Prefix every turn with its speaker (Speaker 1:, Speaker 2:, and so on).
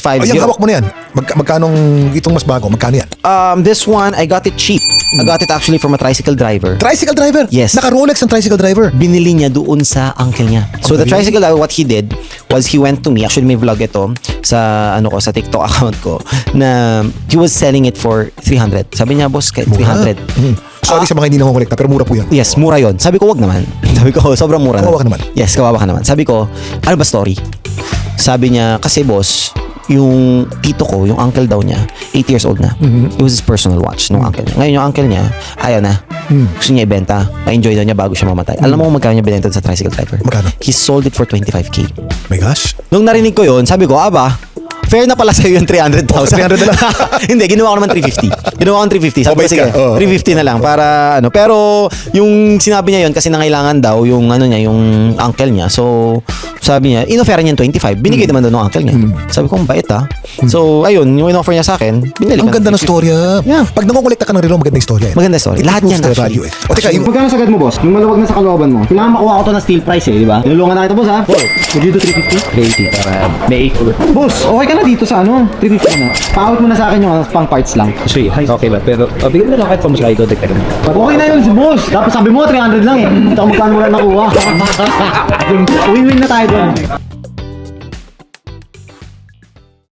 Speaker 1: 5
Speaker 2: Ay, yung hawak mo na yan. Magkanong itong mas bago? Magkano yan?
Speaker 1: This one, I got it cheap. I got it actually from a tricycle driver.
Speaker 2: Tricycle driver?
Speaker 1: Yes.
Speaker 2: Naka-Rolex ang tricycle driver.
Speaker 1: Binili niya doon sa uncle niya. So the tricycle driver, what he did was he went to me. Actually, may vlog ito sa sa TikTok account ko na he was selling it for 300. Sabi niya, boss, 300.
Speaker 2: Sorry sa mga hindi nangongolekta, pero mura po yan.
Speaker 1: Yes, mura yon. Sabi ko, wag naman. Sabi ko, sobrang mura
Speaker 2: Kawawa ka naman.
Speaker 1: Yes, kawawa ka naman. Sabi ko, ano ba story? Sabi niya, kasi boss, yung tito ko, yung uncle daw niya, 8 years old na. It was his personal watch nung uncle niya. Ngayon yung uncle niya, ayaw na. Gusto niya ibenta. Na-enjoy daw niya bago siya mamatay. Alam mo kung magkano niya binenta sa tricycle driver?
Speaker 2: Magkano?
Speaker 1: He sold it for 25K.
Speaker 2: My gosh.
Speaker 1: Nung narinig ko yun, sabi ko, fair na pala sa'yo yung 300,000.
Speaker 2: 300 na lang.
Speaker 1: Hindi, ginawa ko naman 350. Ginawa ko 350. Sabi ko,
Speaker 2: Mabait
Speaker 1: sige,
Speaker 2: ka. Oo.
Speaker 1: 350 na lang para Pero yung sinabi niya yun kasi nangailangan daw yung yung uncle niya. So, sabi niya, inoffer niya yung 25. Binigay naman doon ng uncle niya. Sabi ko, ang bait So, ayun, yung inoffer niya sa akin, binili
Speaker 2: Ang
Speaker 1: ko.
Speaker 2: ganda ng storya.
Speaker 1: Yeah.
Speaker 2: Pag nangongolekta ka ng relo, maganda yung storya.
Speaker 1: Maganda story. Lahat yan
Speaker 2: Improves the
Speaker 1: actually.
Speaker 2: value eh. O teka, yung
Speaker 3: Magkano sagad mo, boss? Yung maluwag na sa kalooban mo. Kailangan makuha ko to na steel price di ba? Nilulungan na kita, boss, ha? Boss, would you do 350?
Speaker 4: 380 para may 8 ulit.
Speaker 3: Boss, okay ka na dito sa 350 na. Pa-out mo na sa akin yung pang parts lang.
Speaker 4: Kasi, okay ba? Pero, bigyan na lang kahit pamuslay ko.
Speaker 3: Okay na yun si boss. Tapos sabi mo, 300 lang eh. Ito kung magkano mo lang nakuha. Win-win na tayo doon.